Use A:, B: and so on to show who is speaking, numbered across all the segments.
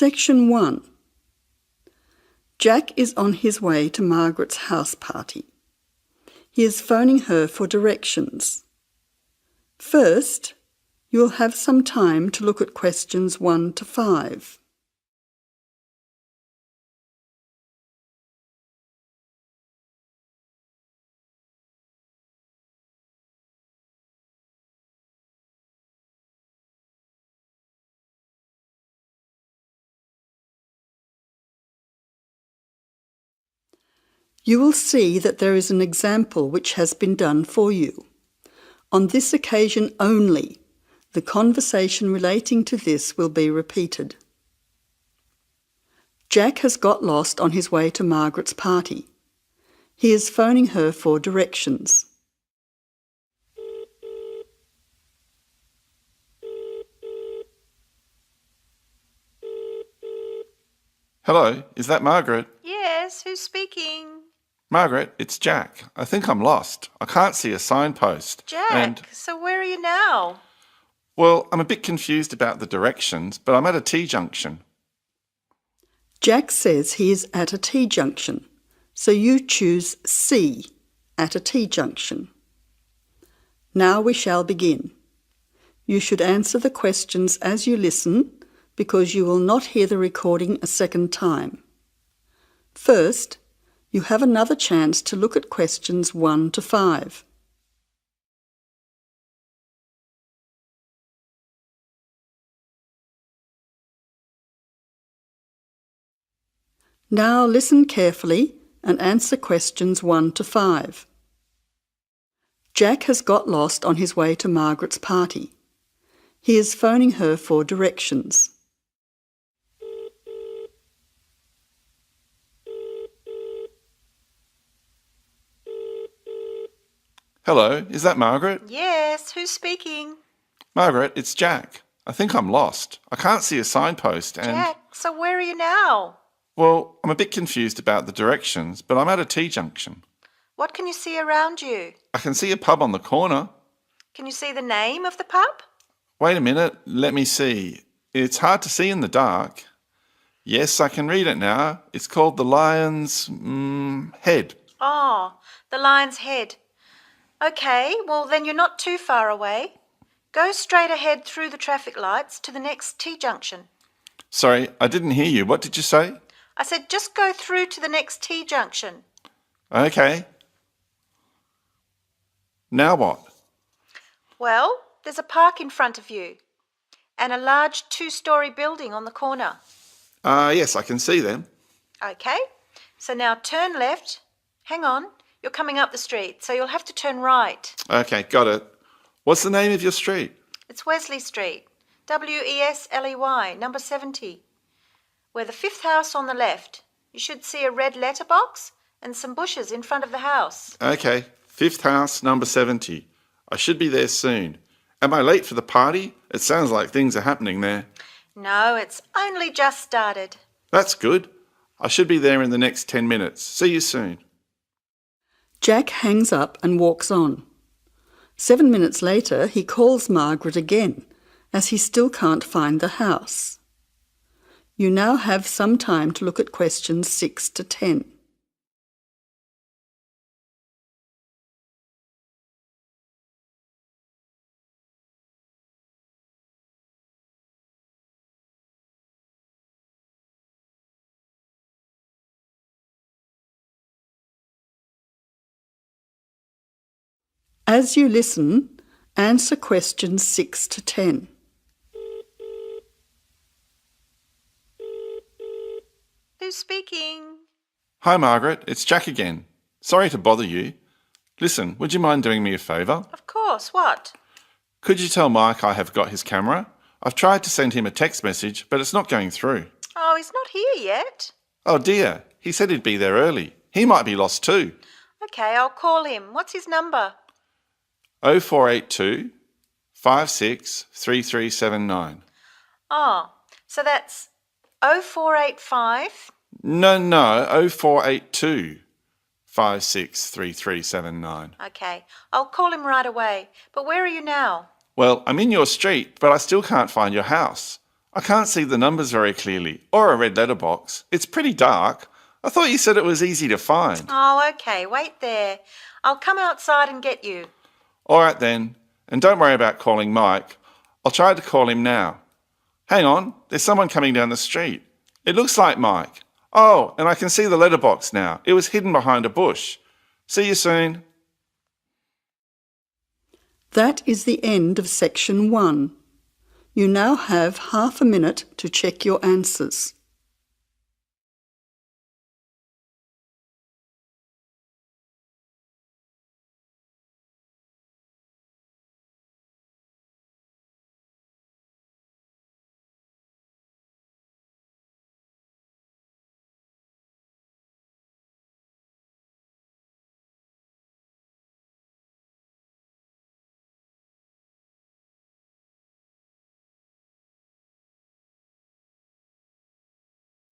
A: Section 1. Jack is on his way to Margaret's house party. He is phoning her for directions. First, you will have some time to look at questions 1 to 5. You will see that there is an example which has been done for you. On this occasion only, the conversation relating to this will be repeated. Jack has got lost on his way to Margaret's party. He is phoning her for directions.
B: Hello, is that Margaret?
C: Yes, who's speaking?
B: Margaret, it's Jack. I think I'm lost. I can't see a signpost.
C: Jack, so where are you now?
B: Well, I'm a bit confused about the directions, but I'm at a T-junction.
A: Jack says he is at a T-junction, so you choose C, at a T-junction. Now we shall begin. You should answer the questions as you listen, because you will not hear the recording a second time. First, you have another chance to look at questions 1 to 5. Now listen carefully and answer questions 1 to 5. Jack has got lost on his way to Margaret's party. He is phoning her for directions.
B: Hello, is that Margaret?
C: Yes, who's speaking?
B: Margaret, it's Jack. I think I'm lost. I can't see a signpost and...
C: Jack, so where are you now?
B: Well, I'm a bit confused about the directions, but I'm at a T-junction.
C: What can you see around you?
B: I can see a pub on the corner.
C: Can you see the name of the pub?
B: Wait a minute, let me see. It's hard to see in the dark. Yes, I can read it now. It's called the Lion's Head.
C: Oh, the Lion's Head. Okay, well then you're not too far away. Go straight ahead through the traffic lights to the next T-junction.
B: Sorry, I didn't hear you. What did you say?
C: I said just go through to the next T-junction.
B: Okay. Now what?
C: Well, there's a park in front of you and a large 2-storey building on the corner.
B: Yes, I can see them.
C: Okay, so now turn left. Hang on, you're coming up the street, so you'll have to turn right.
B: Okay, got it. What's the name of your street?
C: It's Wesley Street, Wesley, number 70. We're the 5th house on the left. You should see a red letterbox and some bushes in front of the house.
B: Okay, 5th house, number 70. I should be there soon. Am I late for the party? It sounds like things are happening there.
C: No, it's only just started.
B: That's good. I should be there in the next 10 minutes. See you soon.
A: Jack hangs up and walks on. 7 minutes later, he calls Margaret again, as he still can't find the house. You now have some time to look at questions 6 to 10. As you listen, answer questions 6 to 10.
C: Who's speaking?
B: Hi, Margaret. It's Jack again. Sorry to bother you. Listen, would you mind doing me a favour?
C: Of course, what?
B: Could you tell Mike I have got his camera? I've tried to send him a text message, but it's not going through.
C: Oh, he's not here yet.
B: Oh dear, he said he'd be there early. He might be lost too.
C: Okay, I'll call him. What's his number?
B: 0482 563379.
C: Oh, so that's 0485.
B: No, 0482 563379.
C: Okay, I'll call him right away. But where are you now?
B: Well, I'm in your street, but I still can't find your house. I can't see the numbers very clearly, or a red letterbox. It's pretty dark. I thought you said it was easy to find.
C: Oh, okay, wait there. I'll come outside and get you.
B: All right then, and don't worry about calling Mike. I'll try to call him now. Hang on, there's someone coming down the street. It looks like Mike. Oh, and I can see the letterbox now. It was hidden behind a bush. See you soon.
A: That is the end of section 1. You now have half a minute to check your answers.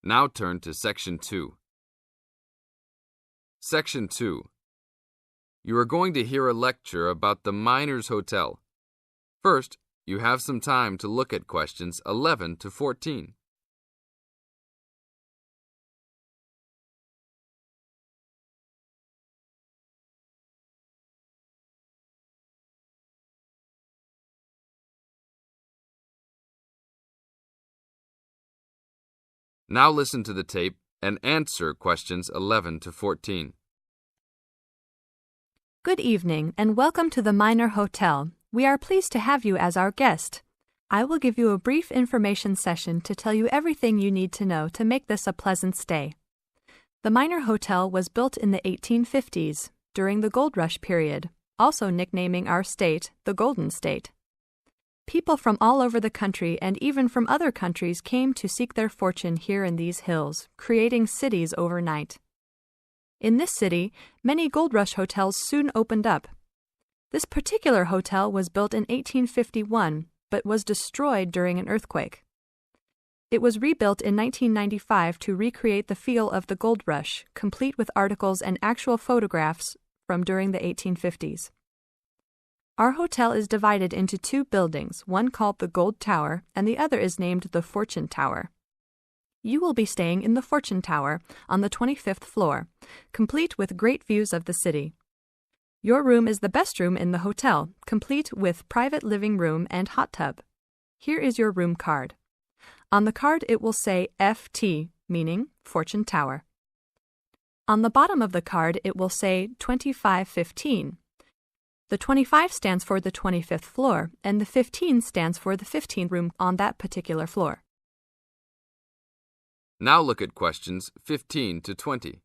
D: Now turn to Section 2. Section 2. You are going to hear a lecture about the Miners Hotel. First, you have some time to look at questions 11 to 14. Now listen to the tape and answer questions 11 to 14.
E: Good evening and welcome to the Miner Hotel. We are pleased to have you as our guest. I will give you a brief information session to tell you everything you need to know to make this a pleasant stay. The Miner Hotel was built in the 1850s, during the Gold Rush period, also nicknaming our state the Golden State. People from all over the country and even from other countries came to seek their fortune here in these hills, creating cities overnight. In this city, many Gold Rush hotels soon opened up. This particular hotel was built in 1851, but was destroyed during an earthquake. It was rebuilt in 1995 to recreate the feel of the Gold Rush, complete with articles and actual photographs from during the 1850s. Our hotel is divided into 2 buildings, one called the Gold Tower and the other is named the Fortune Tower. You will be staying in the Fortune Tower on the 25th floor, complete with great views of the city. Your room is the best room in the hotel, complete with private living room and hot tub. Here is your room card. On the card it will say FT, meaning Fortune Tower. On the bottom of the card it will say 2515. The 25 stands for the 25th floor, and the 15 stands for the 15th room on that particular floor.
D: Now look at questions 15 to 20.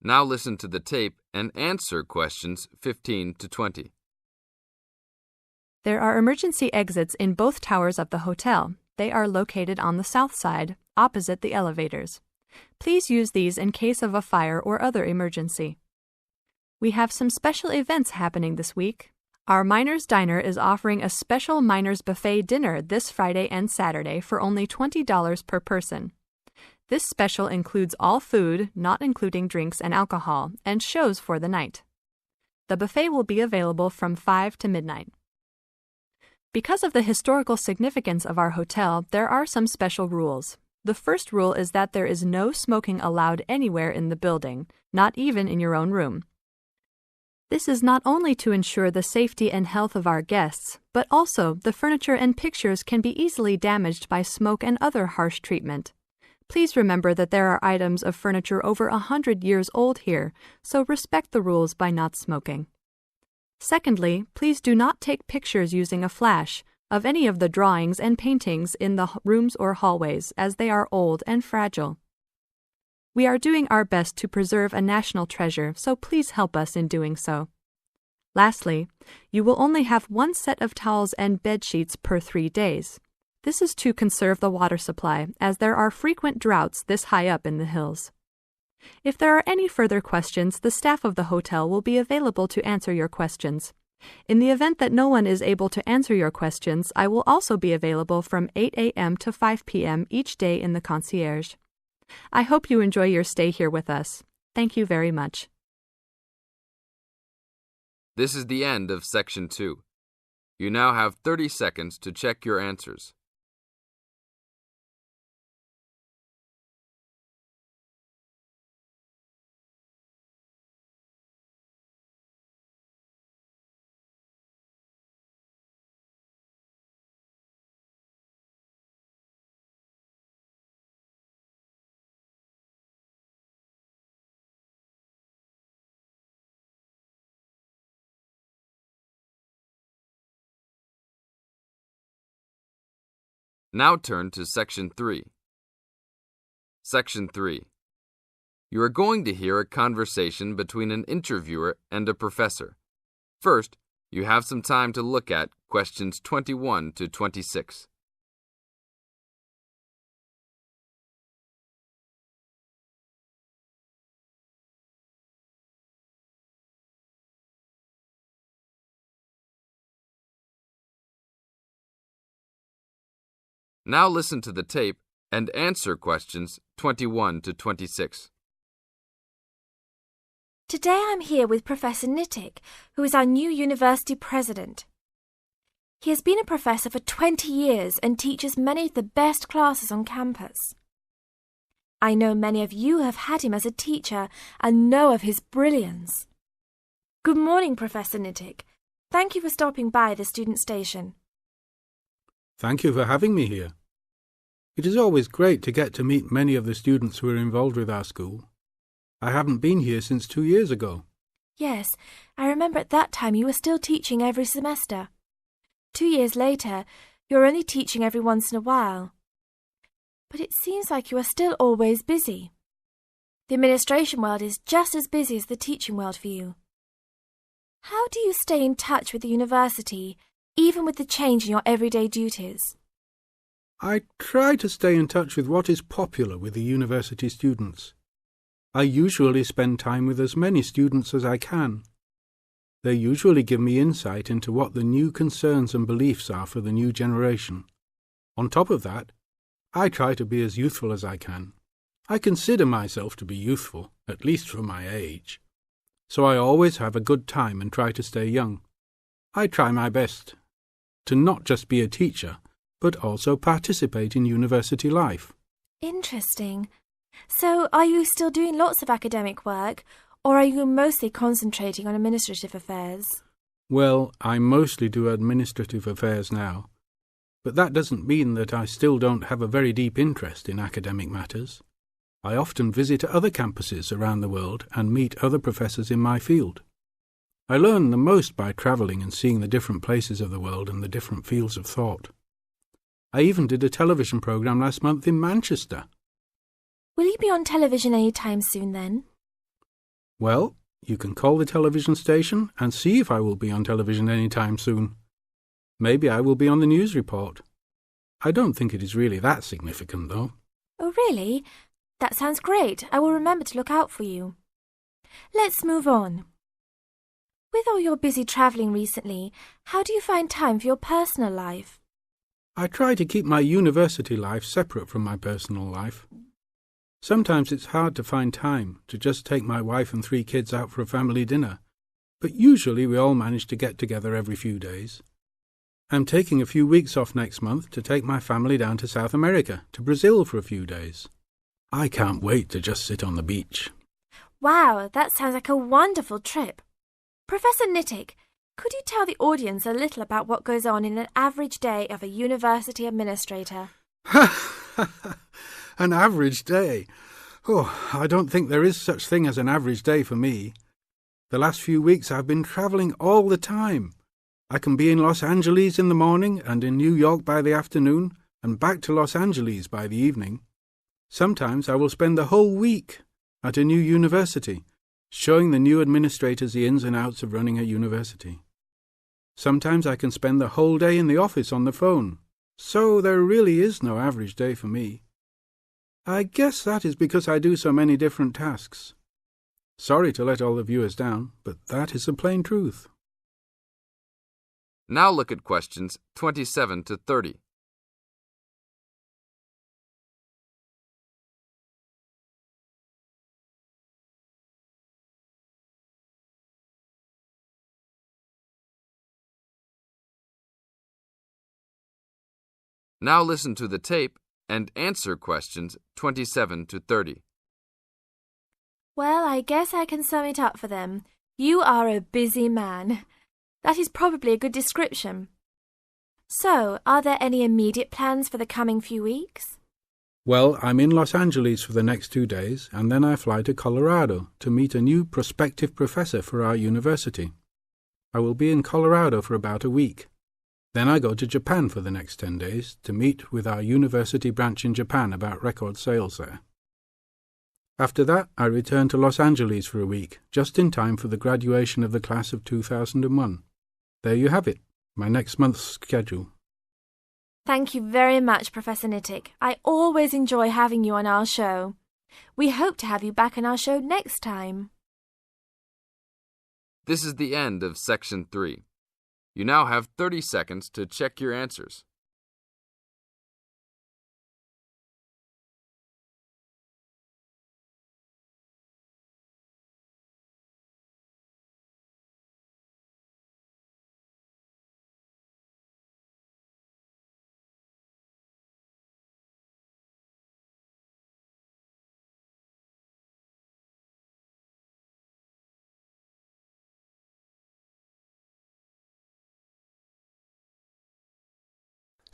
D: Now listen to the tape and answer questions 15 to 20.
E: There are emergency exits in both towers of the hotel. They are located on the south side, opposite the elevators. Please use these in case of a fire or other emergency. We have some special events happening this week. Our Miners Diner is offering a special Miners Buffet dinner this Friday and Saturday for only $20 per person. This special includes all food, not including drinks and alcohol, and shows for the night. The buffet will be available from 5 to midnight. Because of the historical significance of our hotel, there are some special rules. The first rule is that there is no smoking allowed anywhere in the building, not even in your own room. This is not only to ensure the safety and health of our guests, but also the furniture and pictures can be easily damaged by smoke and other harsh treatment. Please remember that there are items of furniture over 100 years old here, so respect the rules by not smoking. Secondly, please do not take pictures using a flash of any of the drawings and paintings in the rooms or hallways, as they are old and fragile. We are doing our best to preserve a national treasure, so please help us in doing so. Lastly, you will only have 1 set of towels and bed sheets per 3 days. This is to conserve the water supply, as there are frequent droughts this high up in the hills. If there are any further questions, the staff of the hotel will be available to answer your questions. In the event that no one is able to answer your questions, I will also be available from 8 a.m. to 5 p.m. each day in the concierge. I hope you enjoy your stay here with us. Thank you very much.
D: This is the end of Section 2. You now have 30 seconds to check your answers. Now turn to Section 3. Section 3. You are going to hear a conversation between an interviewer and a professor. First, you have some time to look at questions 21 to 26. Now listen to the tape and answer questions 21 to 26.
F: Today I'm here with Professor Nittick, who is our new university president. He has been a professor for 20 years and teaches many of the best classes on campus. I know many of you have had him as a teacher and know of his brilliance. Good morning, Professor Nittick. Thank you for stopping by the student station.
G: Thank you for having me here. It is always great to get to meet many of the students who are involved with our school. I haven't been here since 2 years ago.
F: Yes, I remember at that time you were still teaching every semester. 2 years later, you're only teaching every once in a while. But it seems like you are still always busy. The administration world is just as busy as the teaching world for you. How do you stay in touch with the university, even with the change in your everyday duties?
G: I try to stay in touch with what is popular with the university students. I usually spend time with as many students as I can. They usually give me insight into what the new concerns and beliefs are for the new generation. On top of that, I try to be as youthful as I can. I consider myself to be youthful, at least for my age. So I always have a good time and try to stay young. I try my best to not just be a teacher, but also participate in university life.
F: Interesting. So, are you still doing lots of academic work, or are you mostly concentrating on administrative affairs?
G: Well, I mostly do administrative affairs now, but that doesn't mean that I still don't have a very deep interest in academic matters. I often visit other campuses around the world and meet other professors in my field. I learn the most by travelling and seeing the different places of the world and the different fields of thought. I even did a television programme last month in Manchester.
F: Will you be on television any time soon then?
G: Well, you can call the television station and see if I will be on television any time soon. Maybe I will be on the news report. I don't think it is really that significant, though.
F: Oh, really? That sounds great. I will remember to look out for you. Let's move on. With all your busy travelling recently, how do you find time for your personal life?
G: I try to keep my university life separate from my personal life. Sometimes it's hard to find time to just take my wife and 3 kids out for a family dinner, but usually we all manage to get together every few days. I'm taking a few weeks off next month to take my family down to South America, to Brazil for a few days. I can't wait to just sit on the beach.
F: Wow, that sounds like a wonderful trip. Professor Nittick, could you tell the audience a little about what goes on in an average day of a university administrator?
G: An average day? Oh, I don't think there is such thing as an average day for me. The last few weeks I've been travelling all the time. I can be in Los Angeles in the morning and in New York by the afternoon and back to Los Angeles by the evening. Sometimes I will spend the whole week at a new university, showing the new administrators the ins and outs of running a university. Sometimes I can spend the whole day in the office on the phone. So there really is no average day for me. I guess that is because I do so many different tasks. Sorry to let all the viewers down, but that is the plain truth.
D: Now look at questions 27 to 30. Now listen to the tape and answer questions 27 to 30.
F: Well, I guess I can sum it up for them. You are a busy man. That is probably a good description. So, are there any immediate plans for the coming few weeks?
G: Well, I'm in Los Angeles for the next 2 days, and then I fly to Colorado to meet a new prospective professor for our university. I will be in Colorado for about a week. Then I go to Japan for the next 10 days to meet with our university branch in Japan about record sales there. After that, I return to Los Angeles for a week, just in time for the graduation of the class of 2001. There you have it, my next month's schedule.
F: Thank you very much, Professor Nittick. I always enjoy having you on our show. We hope to have you back on our show next time.
D: This is the end of Section 3. You now have 30 seconds to check your answers.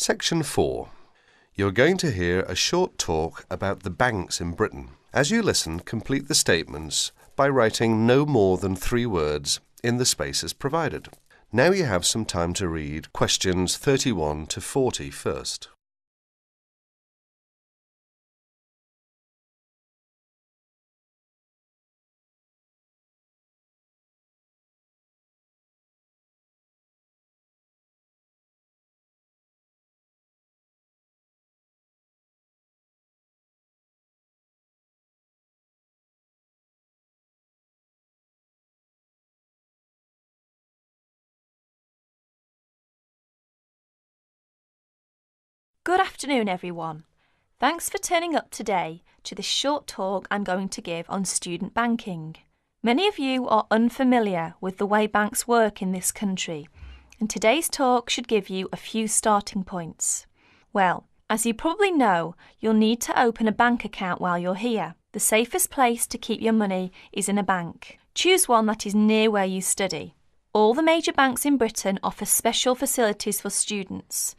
H: Section 4. You're going to hear a short talk about the banks in Britain. As you listen, complete the statements by writing no more than 3 words in the spaces provided. Now you have some time to read questions 31 to 40 first.
I: Good afternoon, everyone. Thanks for turning up today to this short talk I'm going to give on student banking. Many of you are unfamiliar with the way banks work in this country, and today's talk should give you a few starting points. Well, as you probably know, you'll need to open a bank account while you're here. The safest place to keep your money is in a bank. Choose one that is near where you study. All the major banks in Britain offer special facilities for students,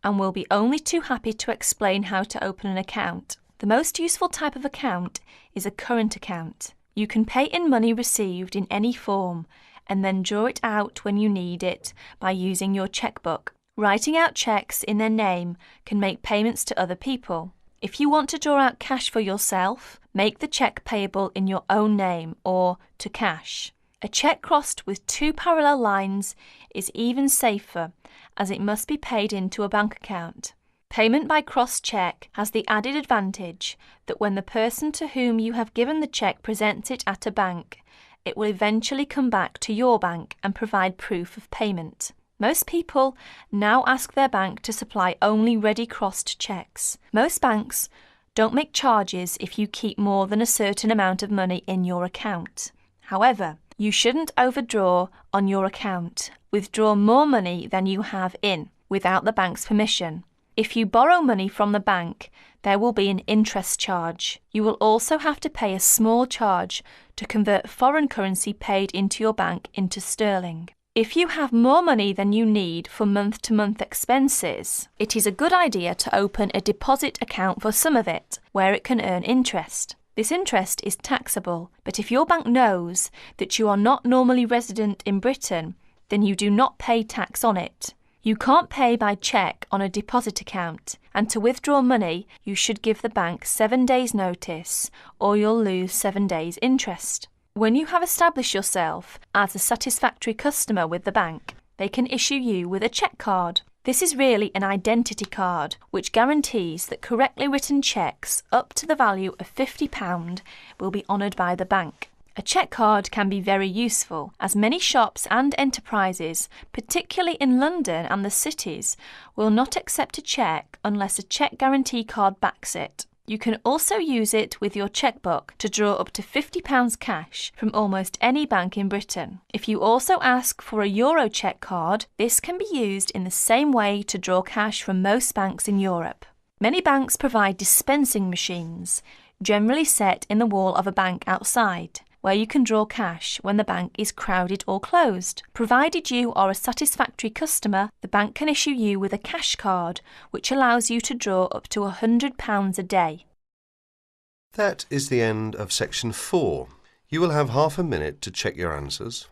I: and we'll be only too happy to explain how to open an account. The most useful type of account is a current account. You can pay in money received in any form and then draw it out when you need it by using your checkbook. Writing out cheques in their name can make payments to other people. If you want to draw out cash for yourself, make the cheque payable in your own name or to cash. A cheque crossed with 2 parallel lines is even safer, as it must be paid into a bank account. Payment by crossed cheque has the added advantage that when the person to whom you have given the cheque presents it at a bank, it will eventually come back to your bank and provide proof of payment. Most people now ask their bank to supply only ready crossed cheques. Most banks don't make charges if you keep more than a certain amount of money in your account. However, you shouldn't overdraw on your account. Withdraw more money than you have in without the bank's permission. If you borrow money from the bank, there will be an interest charge. You will also have to pay a small charge to convert foreign currency paid into your bank into sterling. If you have more money than you need for month-to-month expenses, it is a good idea to open a deposit account for some of it, where it can earn interest. This interest is taxable, but if your bank knows that you are not normally resident in Britain, then you do not pay tax on it. You can't pay by cheque on a deposit account, and to withdraw money, you should give the bank 7 days' notice, or you'll lose 7 days' interest. When you have established yourself as a satisfactory customer with the bank, they can issue you with a cheque card. This is really an identity card, which guarantees that correctly written cheques up to the value of £50 will be honoured by the bank. A cheque card can be very useful, as many shops and enterprises, particularly in London and the cities, will not accept a cheque unless a cheque guarantee card backs it. You can also use it with your chequebook to draw up to £50 cash from almost any bank in Britain. If you also ask for a Euro cheque card, this can be used in the same way to draw cash from most banks in Europe. Many banks provide dispensing machines, generally set in the wall of a bank outside, where you can draw cash when the bank is crowded or closed. Provided you are a satisfactory customer, the bank can issue you with a cash card, which allows you to draw up to £100 a day.
H: That is the end of section 4. You will have half a minute to check your answers.